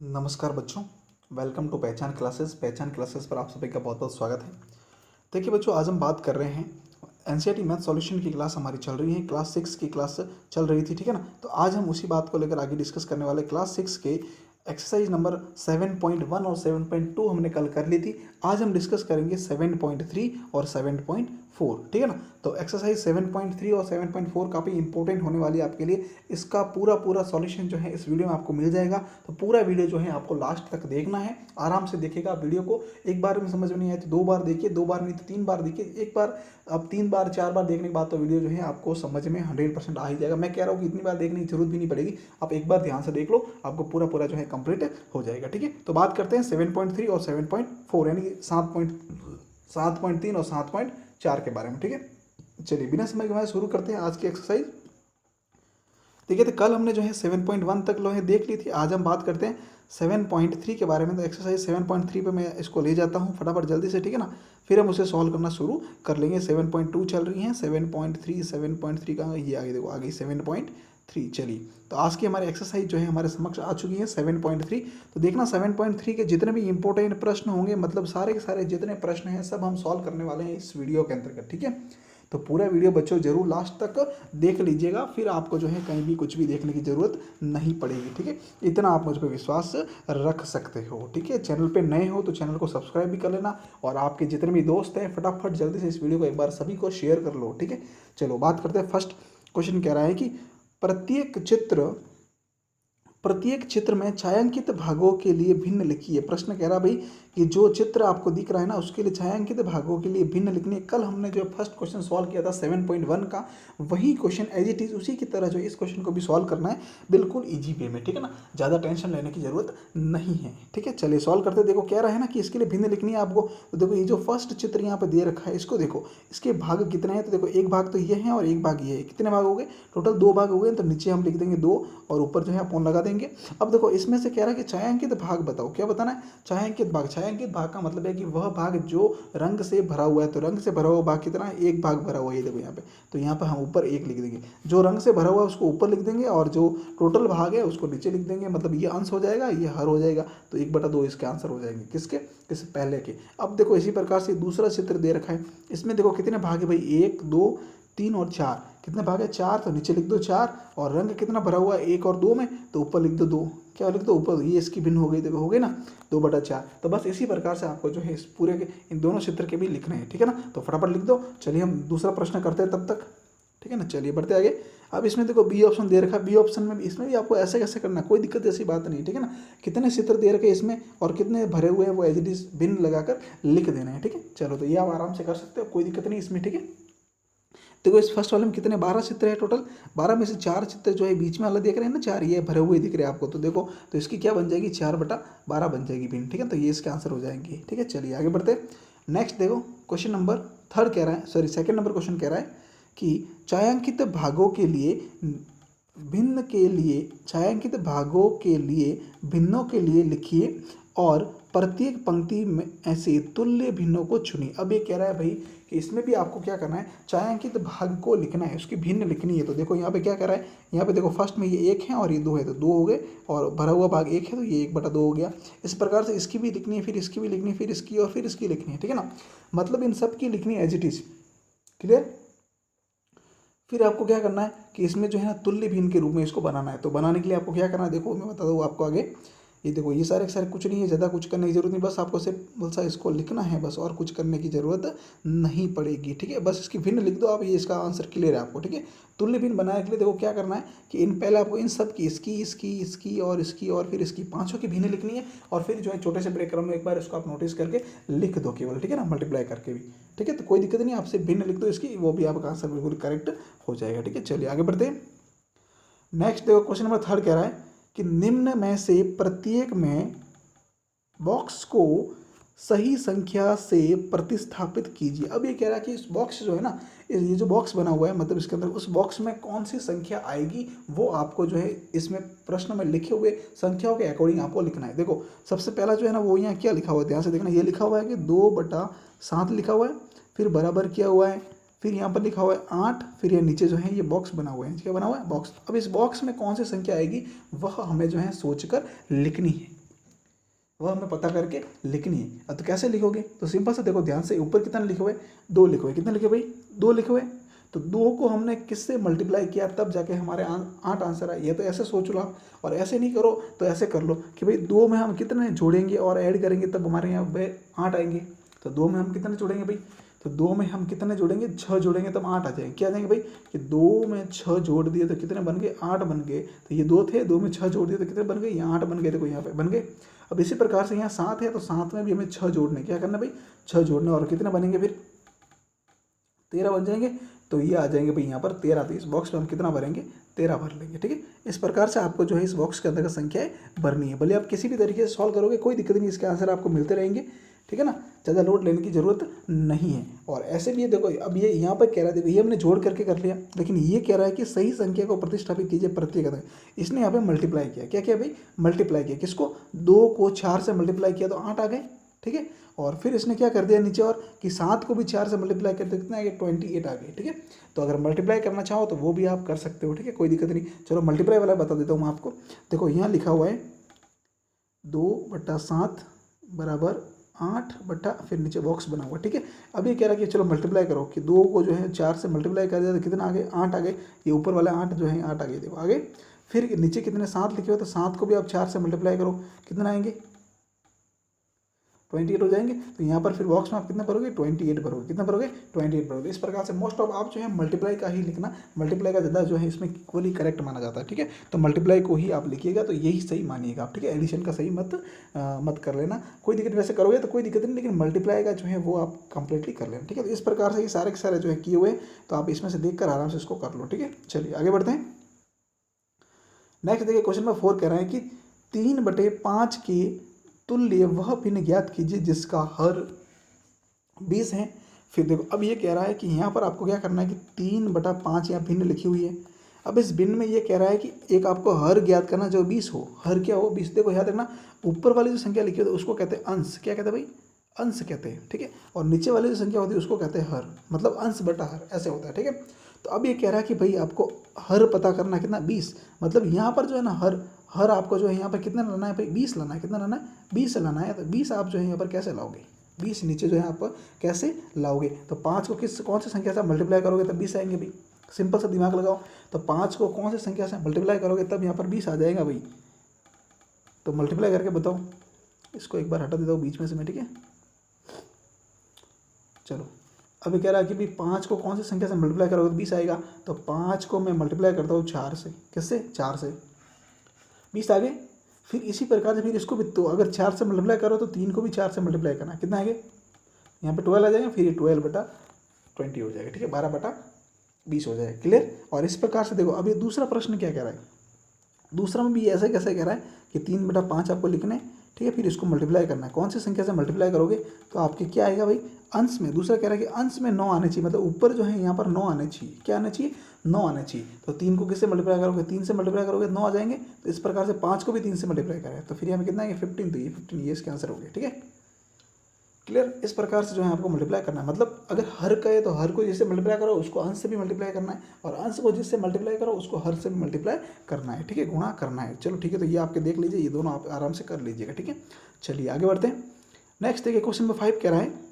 नमस्कार बच्चों, welcome to पहचान क्लासेस। पहचान क्लासेस पर आप सभी का बहुत बहुत स्वागत है। देखिए बच्चों, आज हम बात कर रहे हैं एनसीईआरटी मैथ सॉल्यूशन की क्लास हमारी चल रही है। क्लास 6 की क्लास चल रही थी, ठीक है ना। तो आज हम उसी बात को लेकर आगे डिस्कस करने वाले। क्लास 6 के एक्सरसाइज नंबर 7.1 और 7.2 हमने कल कर ली थी। आज हम डिस्कस करेंगे 7.3 और 7.4, ठीक है ना। तो एक्सरसाइज 7.3 और 7.4 काफ़ी इंपॉर्टेंट होने वाली है आपके लिए। इसका पूरा पूरा सॉल्यूशन जो है इस वीडियो में आपको मिल जाएगा। तो पूरा वीडियो जो है आपको लास्ट तक देखना है। आराम से देखिएगा वीडियो को। एक बार में समझ में नहीं आए तो 2 बार देखिए, 2 बार नहीं तो 3 बार देखिए। एक बार अब 3 बार 4 बार देखने के बाद तो वीडियो जो है आपको समझ में 100% आ ही जाएगा। मैं कह रहा हूँ कि इतनी बार देखने की जरूरत भी नहीं पड़ेगी। आप एक बार ध्यान से देख लो, आपको पूरा पूरा जो है कंप्लीट हो जाएगा, ठीक है। तो बात करते हैं 7.3 और 7.4 यानी कि 7.3 और 7.4 के बारे में, ठीक है। चलिए बिना समय गंवाए शुरू करते हैं आज की एक्सरसाइज। ठीक है, तो कल हमने जो है 7.1 तक जो है देख ली थी। आज हम बात करते हैं 7.3 के बारे में। तो एक्सरसाइज 7.3 पे मैं इसको ले जाता हूँ फटाफट जल्दी से, ठीक है ना। फिर हम उसे सॉल्व करना शुरू कर लेंगे। 7.2 चल रही है, 7.3 का ये आगे देखो, आगे 7.3। चलिए, तो आज की हमारी एक्सरसाइज जो है हमारे समक्ष आ चुकी है 7.3। तो देखना 7.3 के जितने भी इंपॉर्टेंट प्रश्न होंगे, मतलब सारे के सारे जितने प्रश्न हैं सब हम सॉल्व करने वाले हैं इस वीडियो के अंतर्गत, ठीक है। तो पूरा वीडियो बच्चों जरूर लास्ट तक देख लीजिएगा, फिर आपको जो है कहीं भी कुछ भी देखने की ज़रूरत नहीं पड़ेगी, ठीक है। इतना आप मुझ पर विश्वास रख सकते हो, ठीक है। चैनल पे नए हो तो चैनल को सब्सक्राइब भी कर लेना, और आपके जितने भी दोस्त हैं फटाफट जल्दी से इस वीडियो को एक बार सभी को शेयर कर लो, ठीक है। चलो बात करते हैं। फर्स्ट क्वेश्चन कह रहा है कि प्रत्येक चित्र में छायांकित भागों के लिए भिन्न लिखिए। प्रश्न कह रहा भाई कि जो चित्र आपको दिख रहा है ना, उसके लिए छायांकित भागों के लिए भिन्न लिखनी है। कल हमने जो फर्स्ट क्वेश्चन सॉल्व किया था 7.1 का, वही क्वेश्चन एज इट इज उसी की तरह जो इस क्वेश्चन को भी सॉल्व करना है, बिल्कुल ईजी वे में, ठीक है ना। ज़्यादा टेंशन लेने की जरूरत नहीं है, ठीक है। चलिए सॉल्व करते। देखो कह रहा है ना कि इसके लिए भिन्न लिखनी है आपको। तो देखो ये जो फर्स्ट चित्र यहाँ पे दे रखा है, इसको देखो, इसके भाग कितने हैं। तो देखो एक भाग तो ये है और एक भाग ये है। कितने भाग हो गए टोटल? 2 भाग हो गए। तो नीचे हम लिख देंगे 2 और ऊपर जो है अपोन लगा देंगे। अब देखो इसमें से कह रहा है कि छायांकित भाग बताओ। क्या बताना है? छायांकित भाग। छायांकित भाग का मतलब है कि वह भाग जो रंग से भरा हुआ है। तो रंग से भरा हुआ भाग कितना है? एक भाग भरा हुआ है, ये देखो यहाँ पे। तो यहाँ पे हम ऊपर 1 लिख देंगे। जो रंग से भरा हुआ है उसको ऊपर लिख देंगे, और जो टोटल भाग है उसको नीचे लिख देंगे। मतलब ये अंश हो जाएगा, ये हर हो जाएगा। तो 1/2 इसके आंसर हो जाएंगे। किसके? इस पहले के। अब देखो इसी प्रकार से दूसरा चित्र दे रखा है। इसमें देखो कितने भाग है भाई? 1 2 3 और 4। कितने भाग है? 4। तो नीचे लिख दो 4। और रंग कितना भरा हुआ है? 1 और 2 में, तो ऊपर लिख दो 2। क्या लिख दो? ऊपर। ये इसकी भिन्न हो गई, देखो हो गई ना, 2/4। तो बस इसी प्रकार से आपको जो है इस पूरे के इन दोनों चित्र के भी लिखने हैं, ठीक है ना। तो फटाफट लिख दो। चलिए हम दूसरा प्रश्न करते हैं तब तक, ठीक है ना। चलिए बढ़ते आगे। अब इसमें देखो बी ऑप्शन दे रखा है। बी ऑप्शन में भी, इसमें भी आपको ऐसे कैसे करना है, कोई दिक्कत ऐसी बात नहीं, ठीक है ना। कितने चित्र दे रखे इसमें और कितने भरे हुए हैं वो एज इट इज भिन्न लगाकर लिख देना है, ठीक है। चलो तो ये आप आराम से कर सकते हो, कोई दिक्कत नहीं इसमें, ठीक है। देखो इस फर्स्ट वाले में कितने 12 चित्र है टोटल। 12 में से 4 चित्र जो है बीच में वाला देख रहे हैं ना, 4 ये भरे हुए दिख रहे हैं आपको। तो देखो तो इसकी क्या बन जाएगी? 4/12 बन जाएगी भिन्न, ठीक है। तो ये इसके आंसर हो जाएंगे, ठीक है। चलिए आगे बढ़ते हैं। नेक्स्ट देखो क्वेश्चन नंबर थर्ड कह रहा है, सॉरी सेकंड नंबर क्वेश्चन कह रहा है कि छायांकित भागों के लिए भिन्नों के लिए लिखिए और प्रत्येक पंक्ति में ऐसे तुल्य भिन्नों को चुनिए। अब ये कह रहा है भाई कि इसमें भी आपको क्या करना है? छायांकित भाग को लिखना है, उसकी भिन्न लिखनी है। तो देखो यहाँ पे क्या कर रहा है, यहाँ पे देखो फर्स्ट में ये 1 है और ये 2 है, तो 2 हो गए, और भरा हुआ भाग 1 है तो ये 1/2 हो गया। इस प्रकार से इसकी भी लिखनी है, फिर इसकी भी लिखनी है, फिर इसकी और फिर इसकी लिखनी है, ठीक है ना। मतलब इन सब की लिखनी है एज इट इज, क्लियर। फिर आपको क्या करना है कि इसमें जो है ना तुल्य भिन्न के रूप में इसको बनाना है। तो बनाने के लिए आपको क्या करना है, देखो मैं बता दूँ आपको आगे। ये देखो ये सारे के सारे कुछ नहीं है, ज़्यादा कुछ करने की जरूरत नहीं, बस आपको सिर्फ सा इसको लिखना है बस, और कुछ करने की जरूरत नहीं पड़ेगी, ठीक है। बस इसकी भिन्न लिख दो आप, ये इसका आंसर क्लियर है आपको, ठीक है। तुल्य भिन्न बनाने के लिए देखो क्या करना है कि इन पहले आपको इन सब की इसकी और फिर इसकी पाँचों की भिन्न लिखनी है, और फिर जो है छोटे से बड़े क्रम में एक बार इसको आप नोटिस करके लिख दो केवल, ठीक है ना, मल्टीप्लाई करके भी, ठीक है। तो कोई दिक्कत नहीं, आपसे भिन्न लिख दो इसकी, वो भी आपका आंसर बिल्कुल करेक्ट हो जाएगा, ठीक है। चलिए आगे बढ़ते हैं। नेक्स्ट देखो क्वेश्चन नंबर थर्ड कह रहा है कि निम्न में से प्रत्येक में बॉक्स को सही संख्या से प्रतिस्थापित कीजिए। अब ये कह रहा है कि इस बॉक्स जो है ना, ये जो बॉक्स बना हुआ है, मतलब इसके अंदर उस बॉक्स में कौन सी संख्या आएगी वो आपको जो है इसमें प्रश्न में लिखे हुए संख्याओं के अकॉर्डिंग आपको लिखना है। देखो सबसे पहला जो है ना वो यहाँ क्या लिखा हुआ है, ध्यान से देखना। ये लिखा हुआ है कि 2/7 लिखा हुआ है, फिर बराबर किया हुआ है, फिर यहाँ पर लिखा हुआ है 8, फिर ये नीचे जो है ये बॉक्स बना हुआ है। क्या बना हुआ है? बॉक्स। अब इस बॉक्स में कौन सी संख्या आएगी वह हमें जो है सोचकर लिखनी है। वह हमें पता करके लिखनी है। अब तो कैसे लिखोगे, तो सिंपल से देखो ध्यान से, ऊपर कितना लिखे हुए, 2 लिखे हुए, कितने लिखे भाई, 2 लिखे हुए। तो 2 को हमने किससे मल्टीप्लाई किया तब जाके हमारे 8 आंसर आए। ये तो ऐसे सोच लो आप, और ऐसे नहीं करो तो ऐसे कर लो कि भाई 2 में हम कितने जोड़ेंगे और ऐड करेंगे तब हमारे यहाँ पे 8 आएंगे। तो 2 में हम कितने जोड़ेंगे भाई, तो 2 में हम कितने जोड़ेंगे, 6 जोड़ेंगे तब 8 आ जाएंगे। क्या आ जाएंगे भाई, कि 2 में 6 जोड़ दिए तो कितने बन गए, 8 बन गए। तो ये 2 थे, 2 में 6 जोड़ दिए तो कितने बन गए, यहाँ 8 बन गए। देखो यहाँ पे बन गए। अब इसी प्रकार से यहाँ 7 है, तो 7 में भी हमें 6 जोड़ने, क्या करना भाई, 6 जोड़ने, और कितने बनेंगे फिर, 13 बन जाएंगे। तो ये आ जाएंगे भाई यहाँ पर 13। तो इस बॉक्स में हम कितना भरेंगे, 13 भर लेंगे। ठीक है, इस प्रकार से आपको जो है इस बॉक्स के अंदर का संख्याएं भरनी है। भले आप किसी भी तरीके से सॉल्व करोगे कोई दिक्कत नहीं, इसके आंसर आपको मिलते रहेंगे। ठीक है ना, ज़्यादा लोड लेने की जरूरत नहीं है। और ऐसे भी ये देखो, अब ये यहाँ पर कह रहा है, देखो ये हमने जोड़ करके कर लिया, लेकिन ये कह रहा है कि सही संख्या को प्रतिस्थापित कीजिए प्रत्येक अंक। इसने यहाँ पे मल्टीप्लाई किया, क्या किया भाई, मल्टीप्लाई किया। किसको, 2 को 4 से मल्टीप्लाई किया तो 8 आ गए। ठीक है, और फिर इसने क्या कर दिया नीचे, और कि 7 को भी 4 से मल्टीप्लाई करते कितना आ गया, 28 आ गए। ठीक है, तो अगर मल्टीप्लाई करना चाहो तो वो भी आप कर सकते हो। ठीक है, कोई दिक्कत नहीं। चलो मल्टीप्लाई वाला बता देता हूँ मैं आपको। देखो यहाँ लिखा हुआ है 2/7 बराबर 8 बटा, फिर नीचे बॉक्स बना हुआ। ठीक है, अब ये कह रहा है कि चलो मल्टीप्लाई करो, कि 2 को जो है 4 से मल्टीप्लाई कर दिया तो कितना आ गए, 8 आ गए। ये ऊपर वाला 8 जो है 8 आ गए, देखो आ गए। फिर नीचे कितने 7 लिखे हुए, तो 7 को भी आप 4 से मल्टीप्लाई करो, कितना आएंगे, 28 हो जाएंगे। तो यहाँ पर फिर बॉक्स में आप कितना भरोगे, 28 भरोगे। कितना भरोगे, 28 भरोगे। इस प्रकार से मोस्ट ऑफ आप जो है मल्टीप्लाई का ही लिखना, मल्टीप्लाई का ज़्यादा जो है इसमें इक्वली करेक्ट माना जाता है। ठीक है, तो मल्टीप्लाई को ही आप लिखिएगा, तो यही सही मानिएगा आप। ठीक है, एडिशन का सही मत कर लेना, कोई दिक्कत, वैसे करोगे तो कोई दिक्कत नहीं, लेकिन मल्टीप्लाई का जो है वो आप कंप्लीटली कर लेना। ठीक है, तो इस प्रकार से ये सारे के सारे जो है किए हुए, तो आप इसमें से देख कर आराम से इसको कर लो। ठीक है, चलिए आगे बढ़ते हैं। नेक्स्ट देखिए, क्वेश्चन नंबर 4 कह रहा है कि 3/5 के तुल्य वह भिन्न ज्ञात कीजिए जिसका हर 20 है। फिर देखो, अब ये कह रहा है कि यहाँ पर आपको क्या करना है कि 3/5 यहाँ भिन्न लिखी हुई है। अब इस भिन्न में ये कह रहा है कि एक आपको हर ज्ञात करना जो 20 हो, हर क्या हो, 20। देखो याद रखना, ऊपर वाली जो संख्या लिखी होती है उसको कहते हैं अंश। क्या कहते हैं भाई, अंश कहते हैं। ठीक है, और नीचे वाली जो संख्या होती है उसको कहते हैं हर, मतलब अंश बटा हर, ऐसे होता है। ठीक है, तो अब ये कह रहा है कि भाई आपको हर पता करना कितना, 20। मतलब यहाँ पर जो है ना हर आपको जो है यहाँ पर कितना लाना है भाई, 20 लाना है। कितना लाना है, 20 लाना है। तो 20 आप जो है यहाँ पर कैसे लाओगे, 20 नीचे जो है आप कैसे लाओगे, तो 5 को कौन सी संख्या से मल्टीप्लाई करोगे तब 20 आएंगे भाई। सिंपल सा दिमाग लगाओ, तो 5 को कौन सी संख्या से मल्टीप्लाई करोगे तब यहाँ पर 20 आ जाएगा भाई। तो मल्टीप्लाई करके बताओ, इसको एक बार हटा देता हूँ बीच में से मैं। ठीक है, चलो अभी कह रहा है कि भाई 5 को कौन सी संख्या से मल्टीप्लाई करोगे तो 20 आएगा। तो 5 को मैं मल्टीप्लाई करता हूँ 4 से, किससे, 4 से, 20 आ गए। फिर इसी प्रकार से फिर इसको भी, तो अगर 4 से मल्टीप्लाई करो तो 3 को भी 4 से मल्टीप्लाई करना, कितना आएगा, यहाँ पे 12 आ जाएगा। फिर ये 12/20 हो जाएगा। ठीक है, 12/20 हो जाएगा। क्लियर। और इस प्रकार से देखो, अब ये दूसरा प्रश्न क्या कह रहा है, दूसरा में भी ऐसे कैसे कह रहा है कि 3/5 आपको लिखना है। ठीक है, फिर इसको मल्टीप्लाई करना है, कौन सी संख्या से मल्टीप्लाई करोगे तो आपके क्या आएगा भाई, अंश में। दूसरा कह रहा है कि अंश में 9 आने चाहिए, मतलब ऊपर जो है यहाँ पर 9 आने चाहिए। क्या आने चाहिए, 9 आने चाहिए। तो 3 को किससे मल्टीप्लाई करोगे, 3 से मल्टीप्लाई करोगे 9 आ जाएंगे। तो इस प्रकार से 5 को भी 3 से मल्टीप्लाई करें तो फिर यहाँ पे कितना आएंगे, 15। तो ये 15 ये इसके आंसर हो गया। ठीक है, क्लियर। इस प्रकार से जो है आपको मल्टीप्लाई करना है, मतलब अगर हर का है तो हर को जिससे मल्टीप्लाई करो उसको अंश से भी मल्टीप्लाई करना है, और अंश को जिससे मल्टीप्लाई करो उसको हर से भी मल्टीप्लाई करना है। ठीक है, गुणा करना है। चलो ठीक है, तो ये आपके देख लीजिए, ये दोनों आप आराम से कर लीजिएगा। ठीक है, चलिए आगे बढ़ते हैं। नेक्स्ट देखिए, क्वेश्चन नंबर 5 कह रहा है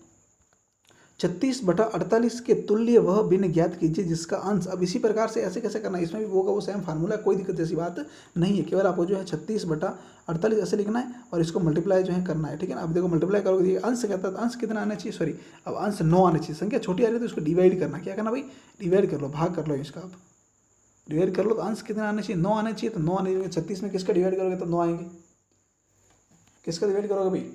36/48 के तुल्य वह भिन्न ज्ञात कीजिए जिसका अंश। अब इसी प्रकार से ऐसे कैसे करना है, इसमें भी होगा वो सेम फार्मूला, कोई दिक्कत जैसी बात नहीं है। केवल आपको जो है 36/48 ऐसे लिखना है और इसको मल्टीप्लाई जो है करना है। ठीक है ना, अब देखो मल्टीप्लाई करोगे, अंश कहता है, अंश कितना आना चाहिए, सॉरी अब अंश 9 आना चाहिए। संख्या छोटी आ रही है तो इसको डिवाइड करना, क्या करना भाई, डिवाइड कर लो, भाग कर लो इसका। आप डिवाइड कर लो तो अंश कितना आना चाहिए, 9 आना चाहिए। तो 9 आने चाहिए, 36 में किसका डिवाइड करोगे तो 9 आएंगे। किसका डिवाइड करोगे भाई,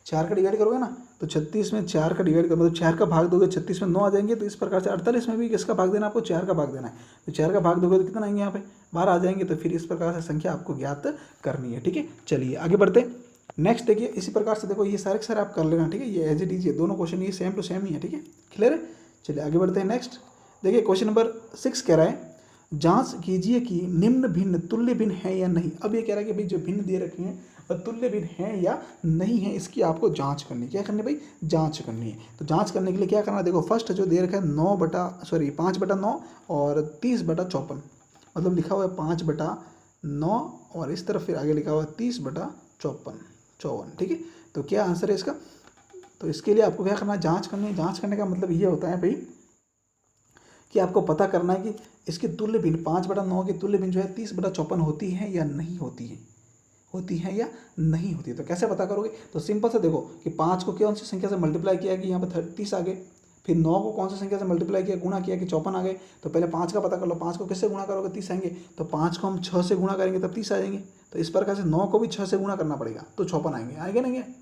4 का डिवाइड करोगे ना, तो 36 में 4 का डिवाइड करो, मतलब 4 का भाग दोगे 36 में 9 आ जाएंगे। तो इस प्रकार से 48 में भी किसका भाग देना, आपको 4 का भाग देना है। तो 4 का भाग दोगे तो कितना आएंगे, यहाँ पे 12 आ जाएंगे। तो फिर इस प्रकार से संख्या आपको ज्ञात करनी है। ठीक है, चलिए आगे बढ़ते हैं। नेक्स्ट देखिए, इसी प्रकार से देखो ये सारे के सारे आप कर लेना। ठीक है, ये एज इट इज, ये दोनों क्वेश्चन ये सेम टू सेम ही है। ठीक है, क्लियर है। चलिए आगे बढ़ते हैं। नेक्स्ट देखिए, क्वेश्चन नंबर 6 कह रहा है जांच कीजिए कि निम्न भिन्न तुल्य भिन्न है या नहीं। अब ये कह रहा है कि भाई जो भिन्न दे रखे हैं वह तुल्य भिन्न है या नहीं है, इसकी आपको जांच करनी है। क्या करनी है भाई, जांच करनी है। तो जांच करने के लिए क्या करना है, देखो फर्स्ट जो दे रखा है 5/9 और 30/54, मतलब लिखा हुआ है 5/9 और इस तरफ फिर आगे लिखा हुआ है 30/54। 54, ठीक है। तो क्या आंसर है इसका? तो इसके लिए आपको क्या करना है, जांच करनी है। जांच करने का मतलब ये होता है भाई कि आपको पता करना है कि इसकी तुल्य भिन्न 5/9 की तुल्य भिन्न जो है 30/54 होती है या नहीं होती है, होती है या नहीं होती है। तो कैसे पता करोगे? तो सिंपल से देखो कि 5 को कौन सी संख्या से मल्टीप्लाई किया कि यहाँ पर 30 आ गए, फिर 9 को कौन सी संख्या से मल्टीप्लाई किया, गुणा किया कि 54 आ गए। तो पहले 5 का पता कर लो, 5 को किससे गुणा करोगे, 30 आएंगे। तो 5 को हम 6 से गुणा करेंगे तब 30 आ जाएंगे। तो इस प्रकार से 9 को भी 6 से गुणा करना पड़ेगा तो 54 आएंगे, आएंगे नहीं, ठीक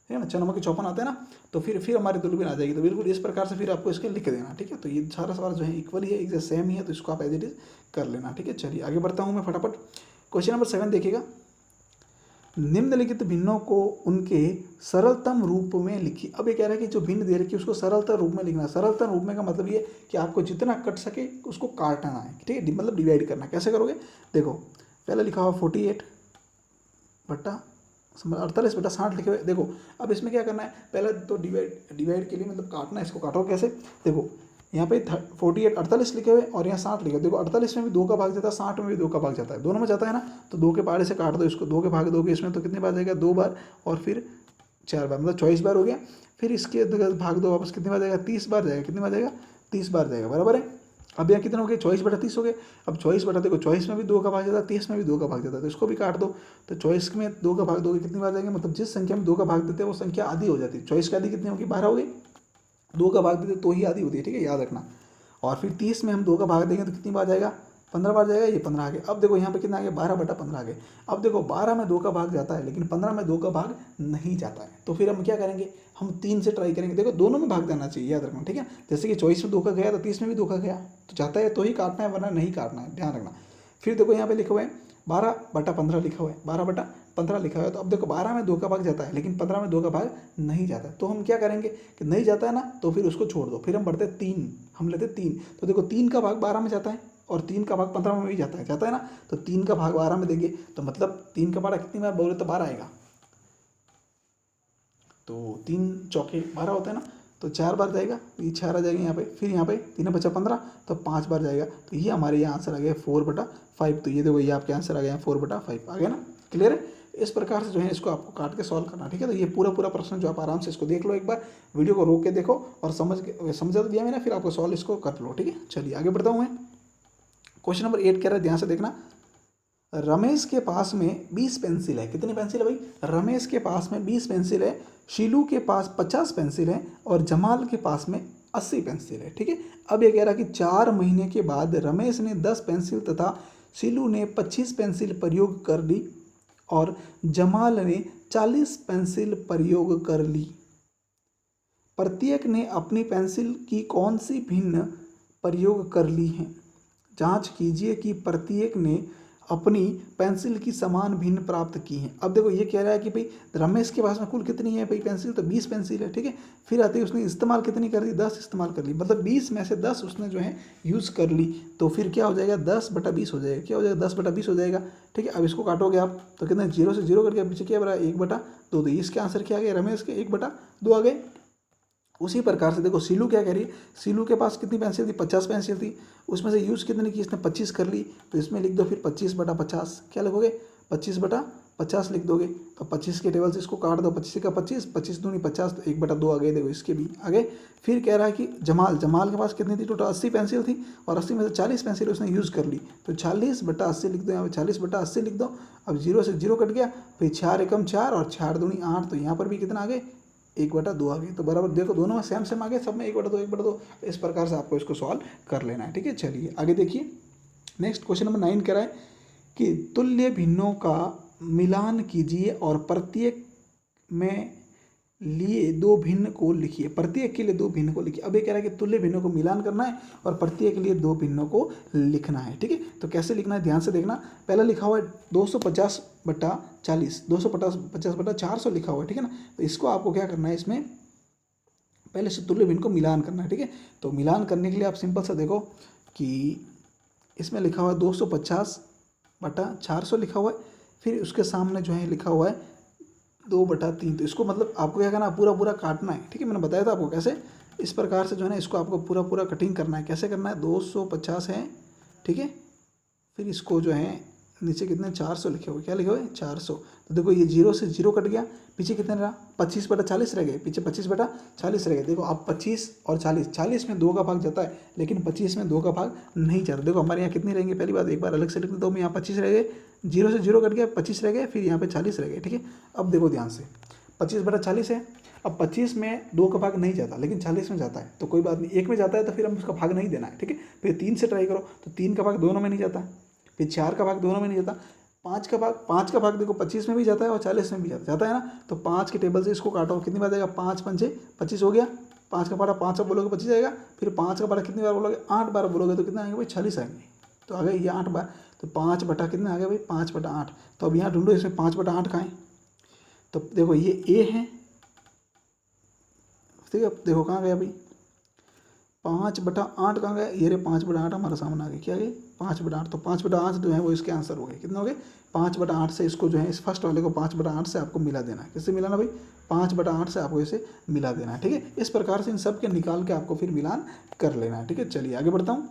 है ना। 6 नंबर के 54 आते हैं ना, तो फिर हमारी तुल्य भिन्न आ जाएगी। तो बिल्कुल इस प्रकार से फिर आपको इसके लिख देना, ठीक है। तो ये सारा सवाल जो है इक्वल ही है, एक सेम ही है, तो इसको आप एज इट इज कर लेना, ठीक है। चलिए आगे बढ़ता हूँ मैं फटाफट। क्वेश्चन नंबर 7 देखिएगा। निम्नलिखित भिन्नों को उनके सरलतम रूप में लिखिए। अब ये कह रहा है कि जो भिन्न दे रखी है उसको सरलतम रूप में लिखना है। सरलतम रूप में का मतलब ये कि आपको जितना कट सके उसको काटना है, ठीक है, मतलब डिवाइड करना। कैसे करोगे? देखो पहले लिखा हुआ 48/60 लिखे हुए। देखो अब इसमें क्या करना है, पहले तो डिवाइड के लिए मतलब काटना है, इसको काटो कैसे? देखो यहाँ पे 48 लिखे हुए और यहाँ 60 लिखे। देखो 48 में भी 2 का भाग जाता है, 60 में भी 2 का भाग जाता है, दोनों में जाता है ना। तो 2 के पहाड़े से काट दो इसको, 2 के भाग दोगे इसमें तो कितनी बार जाएगा, 2 बार, और फिर 4 बार, मतलब 24 बार हो गया। फिर इसके भाग दो वापस, कितनी बार जाएगा, 30 बार जाएगा। कितनी बार जाएगा, 30 बार जाएगा, बराबर है। अब यहाँ कितने हो गए, 24/30 हो गए। अब 24 देखो 24 में भी 2 का भाग जाता है, 30 में भी 2 का भाग जाता है, तो इसको भी काट दो। तो 24 में 2 का भाग दोगे कितनी बार जाएंगे, मतलब जिस संख्या में 2 का भाग देते हैं वो संख्या आधी हो जाती है। 24 की आधी कितनी होगी, 12 हो गई। 2 का भाग देते तो ही आधी होती है, ठीक है, याद रखना। और फिर 30 में हम 2 का भाग देंगे तो कितनी बार जाएगा, 15 बार जाएगा। ये 15 आ गया। अब देखो यहाँ पे कितना आ गया, 12/15 आ गए। अब देखो 12 में 2 का भाग जाता है लेकिन 15 में 2 का भाग नहीं जाता है। तो फिर हम क्या करेंगे, हम 3 से ट्राई करेंगे। देखो दोनों में भाग जाना चाहिए, याद रखना, ठीक है। जैसे कि 24 में 2 का गया तो 30 में भी 2 का गया, तो जाता है तो ही काटना है वरना नहीं काटना है, ध्यान रखना। फिर देखो यहाँ पे लिखा हुआ है 12/15 लिखा हुआ है, 12/15 लिखा हुआ है। तो अब देखो 12 में 2 का भाग जाता है लेकिन 15 में 2 का भाग नहीं जाता है। तो हम क्या करेंगे कि नहीं जाता है ना, तो फिर उसको छोड़ दो। फिर हम बढ़ते 3, हम लेते 3। तो देखो 3 का भाग 12 में जाता है और 3 का भाग 15 में भी जाता है ना। तो 3 का भाग 12 में देंगे तो मतलब 3 का भाग कितनी बार बोले तो 12 आएगा। तो 3 चौके 12 होते हैं ना, तो 4 बार जाएगा, ये 4 आ जाएगा यहाँ पे। फिर यहाँ पे 3 बचा 15, तो 5 बार जाएगा। तो ये हमारे यहाँ आंसर आ गया 4/5। तो ये देखो ये आपके आंसर आ गया 4/5 आ गया ना, क्लियर है। इस प्रकार से जो है इसको आपको काट के सॉल्व करना, ठीक है। तो ये पूरा प्रश्न जो आप आराम से इसको देख लो, एक बार वीडियो को रोक के देखो और समझा तो दिया मैंने, फिर आपको सॉल्व इसको कर लो, ठीक है। चलिए आगे बढ़ता हूँ मैं। क्वेश्चन नंबर 8 कह रहा है, ध्यान से देखना। रमेश के पास में 20 पेंसिल है। कितनी पेंसिल है भाई, रमेश के पास में 20 पेंसिल है, शीलू के पास 50 पेंसिल है और जमाल के पास में 80 पेंसिल है, ठीक है। अब ये कह रहा है कि 4 महीने के बाद रमेश ने 10 पेंसिल तथा शीलू ने 25 पेंसिल प्रयोग कर ली और जमाल ने 40 पेंसिल प्रयोग कर ली। प्रत्येक ने अपनी पेंसिल की कौन सी भिन्न प्रयोग कर ली है। जांच कीजिए कि प्रत्येक ने अपनी पेंसिल की समान भिन्न प्राप्त की है। अब देखो ये कह रहा है कि भाई रमेश के पास में कुल कितनी है भाई पेंसिल, तो 20 पेंसिल है, ठीक है। फिर आती है उसने इस्तेमाल कितनी कर दी, 10 इस्तेमाल कर ली, मतलब 20 में से 10 उसने जो है यूज़ कर ली। तो फिर क्या हो जाएगा, 10/20 हो जाएगा। क्या हो जाएगा, 10/20 हो जाएगा, ठीक है। अब इसको काटोगे आप तो कितना, 0 से 0 करके पीछे क्या बड़ा 1/2। तो इसके आंसर क्या आ गया, रमेश के 1/2 आ गए। उसी प्रकार से देखो शीलू क्या कह रही है, शीलू के पास कितनी पेंसिल थी, 50 पेंसिल थी, उसमें से यूज़ कितनी की, इसने 25 कर ली। तो इसमें लिख दो फिर 25/50, क्या लिखोगे, 25/50 लिख दोगे। तो 25 के टेबल से इसको काट दो, 25 का 25, 25 दूनी 50, तो 1/2 आ गए। देखो इसके भी आ गए। फिर कह रहा है कि जमाल के पास कितनी थी, टोटल 80 पेंसिल थी और 80 में से 40 पेंसिल उसने यूज़ कर ली। तो 40/80 लिख दो, यहाँ पे 40/80 लिख दो। अब 0 से 0 कट गया, फिर 4 एकम 4 और 4 दूनी 8, तो यहाँ पर भी कितना आ गए, 1/2 आ गए। तो बराबर देखो दोनों में सेम आ गए, सब में 1/2। इस प्रकार से आपको इसको सॉल्व कर लेना है, ठीक है। चलिए आगे देखिए। नेक्स्ट क्वेश्चन नंबर 9 कह रहा है कि तुल्य भिन्नों का मिलान कीजिए और प्रत्येक में लिए 2 भिन्न को लिखिए। प्रत्येक के लिए 2 भिन्न को लिखिए। अब ये कह रहा है कि तुल्य भिन्नों को मिलान करना है और प्रत्येक के लिए 2 भिन्नों को लिखना है, ठीक है। तो कैसे लिखना है, ध्यान से देखना। पहला लिखा हुआ है 250/40, 250/400 लिखा हुआ है, ठीक है ना। तो इसको आपको क्या करना है, इसमें पहले से तुल्य भिन्न को मिलान करना है, ठीक है। तो मिलान करने के लिए आप सिंपल सा देखो कि इसमें लिखा हुआ है 250/400 लिखा हुआ है, फिर उसके सामने जो है लिखा हुआ है 2/3। तो इसको मतलब आपको क्या करना है, पूरा काटना है, ठीक है। मैंने बताया था आपको कैसे, इस प्रकार से जो है ना इसको आपको पूरा कटिंग करना है। कैसे करना है, 250 है, ठीक है। फिर इसको जो है नीचे कितने 400 लिखे हुए, क्या लिखे हुए 400। तो देखो ये 0 से 0 कट गया, पीछे कितने रहा 25/40 रह गए, पीछे 25/40 रह गए। देखो अब 25 और 40 में 2 का भाग जाता है, लेकिन 25 में 2 का भाग नहीं जाता। देखो हमारे यहाँ कितनी रहेंगे, पहली बात एक बार अलग से लिख देता हूँ मैं, यहाँ 25 रह गए, 0 से 0 कट गया, 25 रह गए, फिर यहाँ पे 40 रह गए, ठीक है। अब देखो ध्यान से 25/40 है, अब 25 में 2 का भाग नहीं जाता, लेकिन 40 में जाता है, तो कोई बात नहीं, एक में जाता है तो फिर हम उसका भाग नहीं देना है, ठीक है। फिर 3 से ट्राई करो, तो 3 का भाग दोनों में नहीं जाता, फिर 4 का भाग दोनों में नहीं जाता, 5 का भाग देखो 25 में भी जाता है और 40 में भी जाता है ना। तो 5 के टेबल से इसको काटो, कितनी बार जाएगा 5 पंचे 25 हो गया, 5 का पारा 5 बोलोगे 25 आएगा, फिर 5 का पारा कितनी बार बोलोगे 8 बार बोलोगे तो कितने आएंगे भाई 40 आएंगे। तो आ गए ये 8 बार, तो 5 बटा कितने आ गए भाई 5/8। तो अब यहाँ ढूंढो इसमें 5/8 कहाँ है, तो देखो ये ए है, ठीक है। देखो कहाँ गया भाई 5/8 कहाँ गया, ये रे 5/8 हमारा सामने आ गया, क्या गया 5/8। तो 5/8 जो है वो इसके आंसर हो गए, कितने हो गए 5/8 से इसको जो है इस फर्स्ट वाले को 5/8 से आपको मिला देना है। किससे मिलाना भाई 5/8 से आपको इसे मिला देना है, ठीक है। इस प्रकार से इन सब के निकाल के आपको फिर मिलान कर लेना है, ठीक है। चलिए आगे बढ़ता हूँ।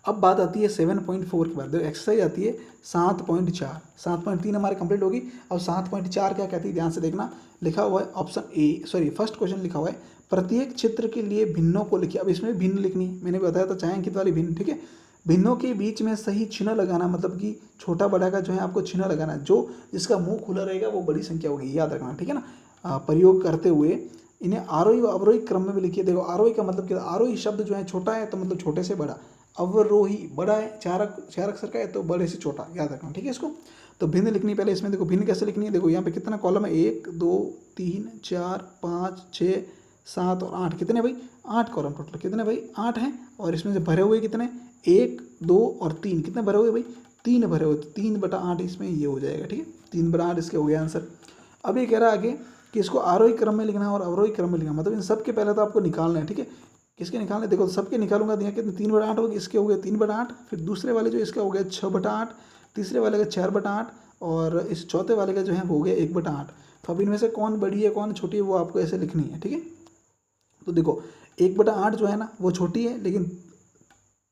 अब बात आती है 7.4 की बात, देखो एक्सरसाइज आती है 7.4, 7.3 हमारे कंप्लीट होगी। अब 7.4 क्या कहती है, ध्यान से देखना, लिखा हुआ है option A, sorry first question लिखा हुआ है प्रत्येक चित्र के लिए भिन्नों को लिखिए। अब इसमें भिन्न लिखनी, मैंने बताया था छायांकित वाली भिन्न, ठीक है। भिन्नों के बीच में सही चिन्ह लगाना, मतलब कि छोटा बड़ा का जो है आपको चिन्ह लगाना है, जो जिसका मुंह खुला रहेगा वो बड़ी संख्या होगी, याद रखना, ठीक है ना। प्रयोग करते हुए इन्हें आरोही व अवरोही क्रम में भी लिखिए। देखो आरोही का मतलब क्या, आरोही शब्द जो है छोटा है तो मतलब छोटे से बड़ा, अवरोही बड़ा है, चार अक्षर का है तो बड़े से छोटा, याद रखना, ठीक है इसको। तो भिन्न लिखनी पहले इसमें, देखो भिन्न कैसे लिखनी है, देखो यहाँ पे कितना कॉलम है 1 2 3 4 5 6 7 और 8, कितने भाई 8 कॉलम टोटल, कितने भाई 8 हैं। और इसमें से भरे हुए कितने 1 2 और 3, कितने भरे हुए भाई 3 भरे हुए, तो 3/8 इसमें ये हो जाएगा, ठीक है। 3/8 इसके हो गया आंसर। अब ये कह रहा है आगे कि इसको आरोही क्रम में लिखना है और अवरोही क्रम में लिखना, मतलब इन सब के पहले तो आपको निकालना है, ठीक है। किसके निकालने, देखो सबके निकालूंगा, यहाँ कितने 3/8 हो गए, इसके हो गए 3/8, फिर दूसरे वाले जो इसका हो गया 6/8, तीसरे वाले का 4/8 और इस चौथे वाले का जो है वो हो गया 1/8। तो अब इनमें से कौन बड़ी है कौन छोटी है वो आपको ऐसे लिखनी है, ठीक है। तो देखो 1/8 जो है ना वो छोटी है, लेकिन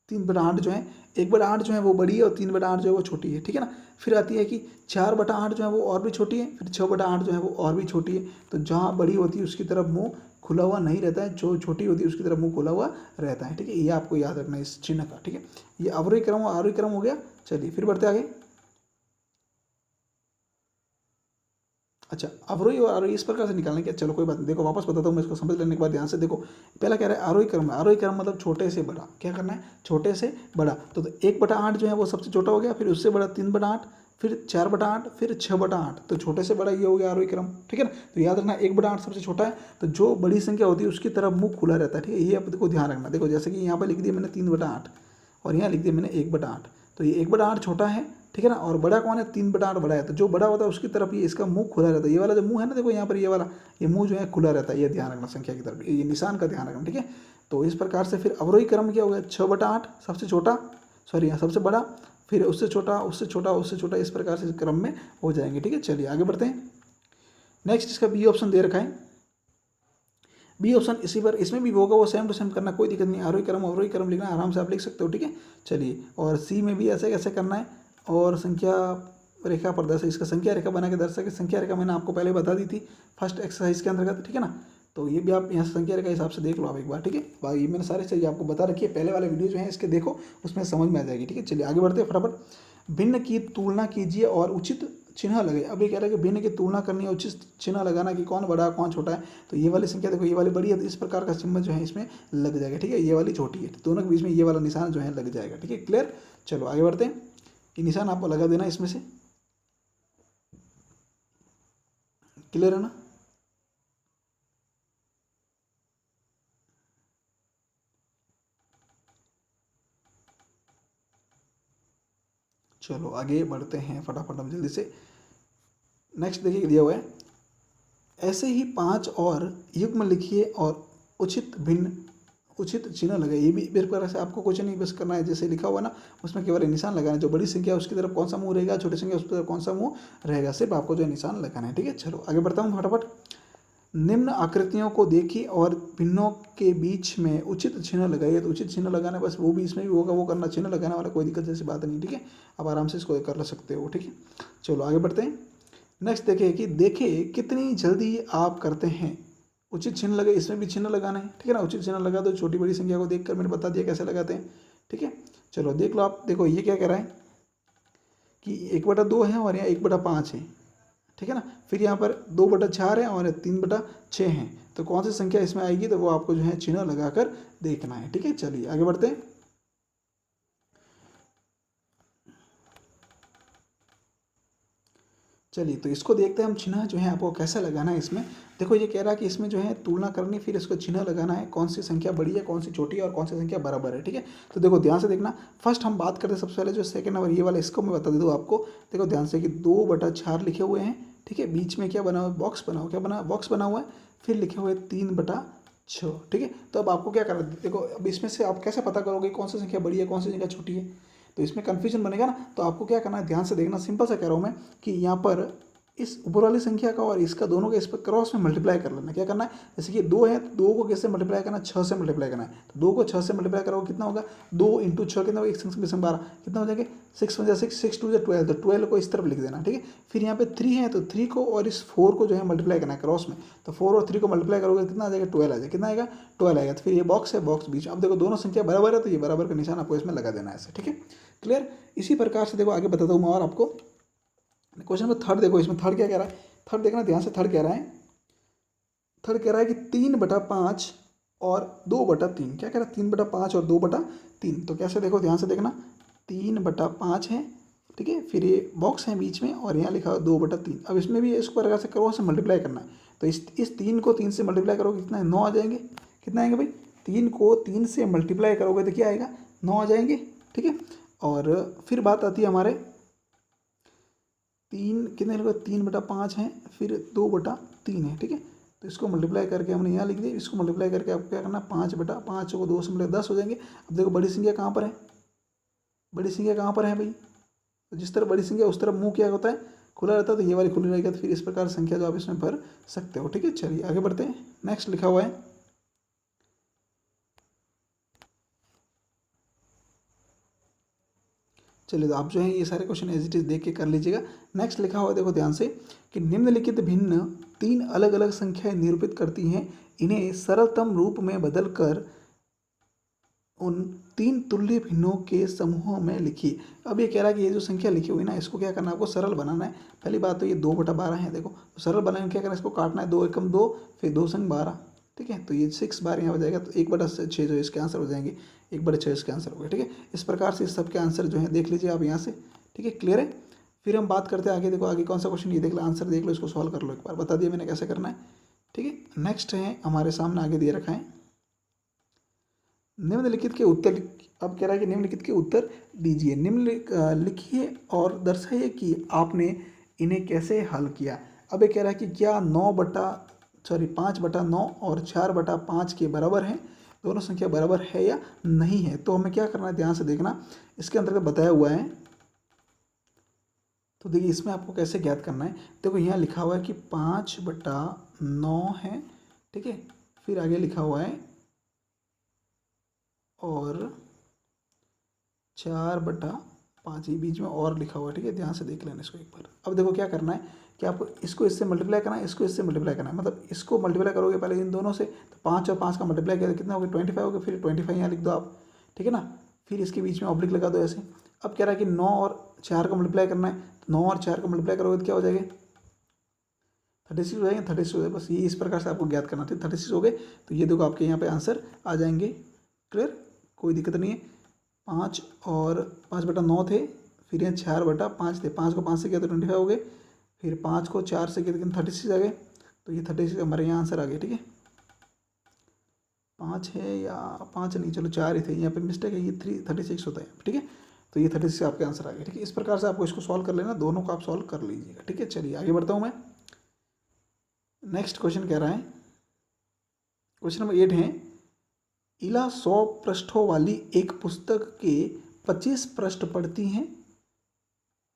3/8 जो है 1/8 जो है वो बड़ी है और 3/8 जो है वो छोटी है, ठीक है ना। फिर आती है कि 4/8 जो है वो और भी छोटी है, फिर 6/8 जो है वो और भी छोटी है। तो जहाँ बड़ी होती है उसकी तरफ मुंह खुला हुआ नहीं रहता है, जो छोटी होती है उसकी तरफ मुंह खुला हुआ रहता है, ठीक है। ये आपको याद रखना है इस चिन्ह का, ठीक है। ये अवरोही क्रम और आरोही क्रम हो गया। चलिए फिर बढ़ते आगे। अच्छा अवरोही और आरोही इस प्रकार से निकालने के, चलो कोई बात नहीं, देखो वापस बताता हूँ मैं इसको समझ लेने के बाद ध्यान से देखो। पहला कह रहा है आरोही क्रम, आरोही क्रम मतलब छोटे से बड़ा, क्या करना है छोटे से बड़ा। तो 1/8 जो है वो सबसे छोटा हो गया, फिर उससे बड़ा 3/8, फिर 4/8, फिर 6/8, तो छोटे से बड़ा ये हो गया आरोही क्रम, ठीक है ना। तो याद रखना 1/8 सबसे छोटा है, तो जो बड़ी संख्या होती है उसकी तरफ मुंह खुला रहता है, ठीक है। ये आप देखो ध्यान रखना, देखो जैसे कि यहाँ पर लिख दिया मैंने 3/8 और यहाँ लिख दिया मैंने 1/8, तो ये 1/8 छोटा है, ठीक है ना। और बड़ा कौन है 3/8 बड़ा है, तो जो बड़ा होता है उसकी तरफ ये इसका मुंह खुला रहता है। ये वाला जो मुंह है ना, देखो यहाँ पर ये वाला ये मुंह जो है खुला रहता है, ये ध्यान रखना संख्या की तरफ, ये निशान का ध्यान रखना, ठीक है। तो इस प्रकार से फिर अवरोही क्रम क्या हो गया 6/8 सबसे छोटा, सॉरी यहाँ सबसे बड़ा, फिर उससे छोटा उससे छोटा उससे छोटा, इस प्रकार से इस क्रम में हो जाएंगे, ठीक है। चलिए आगे बढ़ते हैं। नेक्स्ट इसका बी ऑप्शन दे रखा है, बी ऑप्शन इसी पर इसमें भी होगा, वो सेम टू सेम करना, कोई दिक्कत नहीं, आरोही क्रम अवरोही क्रम लिखना आराम से आप लिख सकते हो, ठीक है। चलिए और सी में भी ऐसे कैसे करना है, और संख्या रेखा प्रदर्शक, इसका संख्या रेखा बना के दर्शक, संख्या रेखा मैंने आपको पहले बता दी थी फर्स्ट एक्सरसाइज के अंतर्गत, ठीक है ना। तो ये भी आप यहाँ से संख्या रेखा हिसाब से देख लो आप एक बार, ठीक है। बाकी मैंने सारी चीज़ें आपको बता रखी है, पहले वाले वीडियो जो है इसके देखो, उसमें समझ में आ जाएगी, ठीक है। चलिए आगे बढ़ते हैं फटाफट। भिन्न की तुलना कीजिए और उचित चिन्ह लगे। अब ये कह रहा है कि भिन्न की तुलना करनी है, उचित चिन्ह लगाना कि कौन बड़ा कौन छोटा है। तो ये वाली संख्या देखो ये वाली बड़ी है, तो इस प्रकार का चिन्ह जो है इसमें लग जाएगा, ठीक है। ये वाली छोटी है, तो दोनों के बीच में ये वाला निशान जो है लग जाएगा, ठीक है। क्लियर, चलो आगे बढ़ते हैं। ये निशान आपको लगा देना इसमें से, क्लियर है ना। चलो आगे बढ़ते हैं फटाफट हम जल्दी से। नेक्स्ट देखिए दिया हुआ है, ऐसे ही 5 और युग्म लिखिए और उचित चिन्ह लगे। ये भी इस प्रकार से आपको कुछ नहीं बस करना है, जैसे लिखा हुआ ना उसमें केवल निशान लगाना है, जो बड़ी संख्या है उसकी तरफ कौन सा मुंह रहेगा, छोटी संख्या उस पर कौन सा मुंह रहेगा, सिर्फ आपको जो निशान लगाना है, ठीक है। चलो आगे बढ़ता हूँ फटाफट। निम्न आकृतियों को देखिए और भिन्नों के बीच में उचित चिन्ह लगाइए। तो उचित चिन्ह लगाना, बस वो भी इसमें भी होगा, वो करना, चिन्ह लगाने वाला कोई दिक्कत जैसी बात नहीं, ठीक है। आप आराम से इसको कर सकते हो, ठीक है। चलो आगे बढ़ते हैं। नेक्स्ट देखिए कि देखिए कितनी जल्दी आप करते हैं। उचित चिन्ह लगे, इसमें भी चिन्ह लगाना है, ठीक है ना। उचित चिन्ह लगा दो, छोटी बड़ी संख्या को देखकर मैंने बता दिया कैसे लगाते हैं, ठीक है। चलो देख लो आप, देखो ये क्या कह रहा है कि 1/2 है और यहाँ 1/5 है, ठीक है ना। फिर यहाँ पर 2/4 है और 3/6 है। तो कौन सी संख्या इसमें आएगी, तो वो आपको जो है चिन्ह लगाकर देखना है, ठीक है। चलिए आगे बढ़ते हैं। चलिए तो इसको देखते हैं हम, चिन्ह जो है आपको कैसे लगाना है इसमें। देखो ये कह रहा है कि इसमें जो है तुलना करनी, फिर इसको चिन्ह लगाना है, कौन सी संख्या बड़ी है, कौन सी छोटी है और कौन सी संख्या बराबर है, ठीक है। तो देखो ध्यान से देखना, फर्स्ट हम बात करते हैं सबसे पहले जो सेकंड नंबर ये वाला, इसको मैं बता दे दूँ आपको। देखो ध्यान से कि 2/4 लिखे हुए हैं, ठीक है। बीच में क्या बना हुआ है, बॉक्स बना हुआ, क्या बना, बॉक्स बना हुआ है। फिर लिखे हुए 3/6, ठीक है। तो अब आपको क्या करना है, देखो अब इसमें से आप कैसे पता करोगे कौन सी संख्या बड़ी है, कौन सी संख्या छोटी है, तो इसमें कन्फ्यूजन बनेगा ना। तो आपको क्या करना है, ध्यान से देखना, सिंपल सा कह रहा हूँ मैं कि यहाँ पर इस ऊपर वाली संख्या का और इसका दोनों का इस पर क्रॉस में मल्टीप्लाई कर लेना। क्या करना है, जैसे कि 2 है तो 2 को किससे मल्टीप्लाई करना है, 6 से मल्टीप्लाई करना है। तो 2 को 6 से मल्टीप्लाई करोगे कितना होगा, 2 × 6 कितना होगा, 1 6 12 कितना हो जाएंगे, 6 × 6 6 2 12, तो 12 को इस तरफ लिख देना, ठीक है। फिर यहाँ पे 3 है तो 3 को और इस 4 को जो है मल्टीप्लाई करना है क्रॉस में। तो 4 और 3 को मल्टीप्लाई करोगे कितना आ जाएगा, 12 आ जाएगा, कितना आएगा, 12 आएगा। तो फिर ये बॉक्स है, बॉक्स बीच। अब देखो दोनों संख्या बराबर है तो ये बराबर का निशान आपको इसमें लगा देना है ऐसे, ठीक है। क्लियर। इसी प्रकार से देखो आगे बताता हूँ मैं और आपको। क्वेश्चन में थर्ड देखो, इसमें थर्ड क्या कह रहा है, थर्ड देखना ध्यान से। थर्ड कह रहा है, थर्ड कह रहा है कि 3/5 और 2/3। क्या कह रहा है, 3/5 और 2/3। तो कैसे, देखो ध्यान से देखना, 3/5 है, ठीक है। फिर ये बॉक्स है बीच में और यहाँ लिखा हुआ 2/3। अब इसमें भी इसको प्रकार से क्रॉस से मल्टीप्लाई करना है। तो इस 3 को 3 से मल्टीप्लाई करोगे कितना है, 9 आ जाएंगे। कितना आएंगे भाई, 3 को 3 से मल्टीप्लाई करोगे तो क्या आएगा, 9 आ जाएंगे, ठीक है। और फिर बात आती है हमारे 3 कितने लोग, 3/5 है, फिर 2/3 है, ठीक है। तो इसको मल्टीप्लाई करके हमने यहाँ लिख दिया। इसको मल्टीप्लाई करके आपको क्या करना, 5/5 को 2 से मल्टीप्लाई 10 हो जाएंगे। अब देखो बड़ी संख्या कहाँ पर है, बड़ी संख्या कहाँ पर है भाई, तो जिस तरफ बड़ी संख्या उस तरफ मुंह क्या होता है, खुला रहता है। तो ये वाली खुली रहेगी, तो फिर इस प्रकार संख्या जो आप इसमें भर सकते हो, ठीक है। चलिए आगे बढ़ते हैं। नेक्स्ट लिखा हुआ है, चलिए तो आप जो है ये सारे क्वेश्चन एज इट इज देख के कर लीजिएगा। नेक्स्ट लिखा हुआ है, देखो ध्यान से कि निम्नलिखित भिन्न 3 अलग अलग संख्याएं निरूपित करती हैं, इन्हें सरलतम रूप में बदलकर उन 3 तुल्य भिन्नों के समूहों में लिखिए। अब ये कह रहा है कि ये जो संख्या लिखी हुई ना, इसको क्या करना है, आपको सरल बनाना है। पहली बात तो ये 2/12 है, देखो तो सरल बनाने में क्या करना है, इसको काटना है, 2 एकम 2, फिर 2 संग 12, ठीक है। तो ये 6 बार यहाँ हो जाएगा, तो 1/6 जो इसके आंसर हो जाएंगे, 1/6 इसके आंसर हो गए, ठीक है। इस प्रकार से इस सब के आंसर जो है देख लीजिए आप यहाँ से, ठीक है। क्लियर है। फिर हम बात करते हैं आगे, देखो आगे कौन सा क्वेश्चन, ये देख लो, आंसर देख लो, इसको सॉल्व कर लो एक बार, बता दिया मैंने कैसे करना है, ठीक है। नेक्स्ट है हमारे सामने आगे दिए रखा है, निम्नलिखित के उत्तर। अब कह रहा है कि निम्नलिखित के उत्तर दीजिए। लिखिए और दर्शाइए कि आपने इन्हें कैसे हल किया। अब ये कह रहा है कि क्या 5/9 और 4/5 के बराबर हैं, दोनों संख्या बराबर है या नहीं है। तो हमें क्या करना है, ध्यान से देखना, इसके अंतर्गत बताया हुआ है। तो देखिए इसमें आपको कैसे ज्ञात करना है। देखो यहाँ लिखा हुआ है कि 5/9 है, ठीक है। फिर आगे लिखा हुआ है और 4/5, ये बीच में और लिखा हुआ है, ठीक है। ध्यान से देख लेना इसको एक बार। अब देखो क्या करना है कि आपको इसको इससे मल्टीप्लाई करना है, इसको इससे मल्टीप्लाई करना है। मतलब इसको मल्टीप्लाई करोगे पहले इन दोनों से, तो 5 और 5 का मल्टीप्लाई किया तो कितना होगा, 25 होगा। फिर 25 यहाँ लिख दो आप, ठीक है ना। फिर इसके बीच में ऑब्लिक लगा दो ऐसे। अब कह रहा है कि 9 और 4 का मल्टीप्लाई करना है, तो 9 और 4 का मल्टीप्लाई करोगे तो क्या हो जाएगा, 36 हो जाएंगे, 36 हो जाए। बस ये इस प्रकार से आपको ज्ञात करना था। 36 हो गए तो ये देखो आपके यहाँ पे आंसर आ जाएंगे। क्लियर, कोई दिक्कत नहीं है। 5 और 5/9 थे, फिर यहाँ 4/5 थे। 5 को 5 से किया तो 25 हो गए, फिर 5 को 4 से किया तो 36 आ गए। तो ये 36 हमारे यहाँ आंसर आ गए, ठीक है। 5 है या 5 नहीं, चलो 4 ही थे, यहाँ पे मिस्टेक है, ये 36 होता है, ठीक है। तो ये 36 आपके आंसर आ गए, ठीक है। इस प्रकार से आपको इसको सॉल्व कर लेना, दोनों को आप सॉल्व कर लीजिएगा, ठीक है। चलिए आगे बढ़ता हूँ मैं। नेक्स्ट क्वेश्चन कह रहा है, क्वेश्चन नंबर 8 है, इला 100 पृष्ठों वाली एक पुस्तक के 25 पृष्ठ पढ़ती हैं,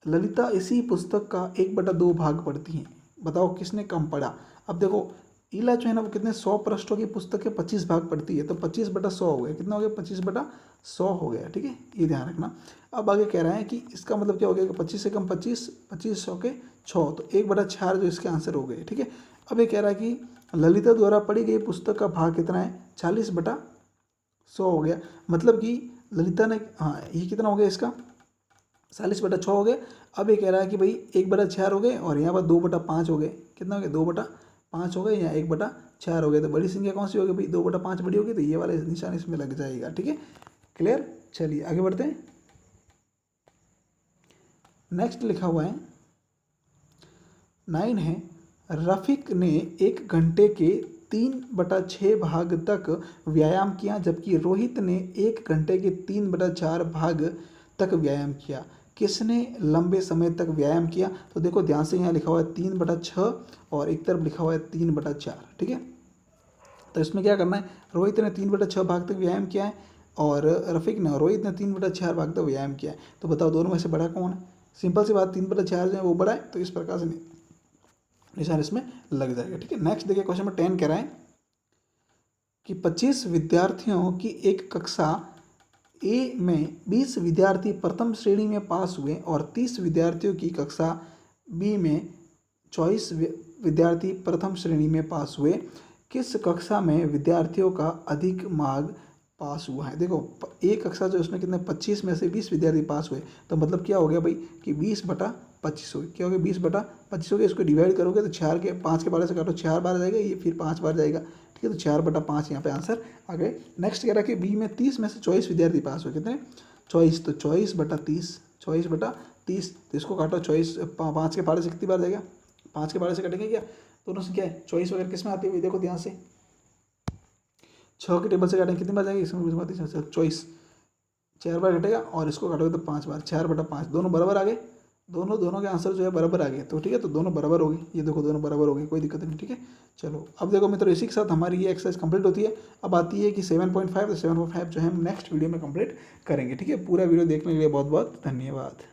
ललिता इसी पुस्तक का 1/2 भाग पढ़ती हैं, बताओ किसने कम पढ़ा। अब देखो ईला जो है ना वो कितने 100 पृष्ठों की पुस्तक के 25 भाग पढ़ती है, तो 25/100 हो गया, कितना हो गया 25/100 हो गया, ठीक है, ये ध्यान रखना। अब आगे कह रहा है कि इसका मतलब क्या हो गया कि 25 से कम 25, 25 100 के 6, तो 1/4 जो इसके आंसर हो गए, ठीक है। अब ये कह रहा है कि ललिता द्वारा पढ़ी गई पुस्तक का भाग कितना है, 40/100 हो गया, मतलब कि ललिता ने, हाँ ये कितना हो गया इसका 40/6 हो गया। अब ये कह रहा है कि भाई 1/4 हो गए और यहाँ पर 2/5 हो गए, कितना हो गया 2/5 हो गए, यहाँ 1/4 हो गए, तो बड़ी संख्या कौन सी होगी भाई 2/5 बड़ी होगी, तो ये वाला निशान इसमें लग जाएगा, ठीक है, क्लियर। चलिए आगे बढ़ते हैं। नेक्स्ट लिखा हुआ है 9 है, रफीक ने 1 घंटे के 3/6 भाग तक व्यायाम किया, जबकि रोहित ने 1 घंटे के 3/4 भाग तक व्यायाम किया। किसने लंबे समय तक व्यायाम किया? तो देखो ध्यान से, यहाँ लिखा हुआ है 3/6 और एक तरफ लिखा हुआ है 3/4, ठीक है। तो इसमें क्या करना है, रोहित ने 3/6 भाग तक व्यायाम किया है और रोहित ने 3/4 भाग तक व्यायाम किया है, तो बताओ दोनों में से बड़ा कौन है? सिंपल सी बात, 3/4 जो है वो बड़ा है, तो इस प्रकार से निशान इसमें लग जाएगा, ठीक है। नेक्स्ट देखिए क्वेश्चन नंबर 10 कह रहा है कि 25 विद्यार्थियों की एक कक्षा ए में 20 विद्यार्थी प्रथम श्रेणी में पास हुए और 30 विद्यार्थियों की कक्षा बी में 24 विद्यार्थी प्रथम श्रेणी में पास हुए। किस कक्षा में विद्यार्थियों का अधिक मार्ग पास हुआ है? देखो एक कक्षा जो उसमें कितने 25 में से 20 विद्यार्थी पास हुए, तो मतलब क्या हो गया भाई कि 20/25 हो गया, क्या हो गया 20/25 हो गया। इसको डिवाइड करोगे तो 4 के 5 के बारे से काटो 4 बार जाएगा, ये फिर 5 बार जाएगा, ठीक है, तो 4/5 यहाँ पे आंसर आ गए। नेक्स्ट कह रहा है कि बी में 30 में से 24 विद्यार्थी पास हुए, कितने 24, तो 24/30, 24/30, तो इसको काटो 24 5 के पारे से कितनी बार जाएगा, 5 के पारे से कटेंगे क्या, दोनों से क्या है 24 वगैरह किस में आती है, देखो ध्यान से 6 के टेबल से काटेंगे कितनी बार जाएगी, इसमें 24 4 बार कटेगा और इसको काटोगे तो 5 बार, 4/5, दोनों बराबर आ गए, दोनों के आंसर जो है बराबर आ गए, तो ठीक है, तो दोनों बराबर हो गए, ये देखो दोनों बराबर हो गए, कोई दिक्कत नहीं, ठीक है। चलो अब देखो मित्रों, इसी के साथ हमारी ये एक्सरसाइज कंप्लीट होती है। अब आती है कि 7.5, तो 7.5 जो है हम नेक्स्ट वीडियो में कंप्लीट करेंगे, ठीक है। पूरा वीडियो देखने के लिए बहुत बहुत धन्यवाद।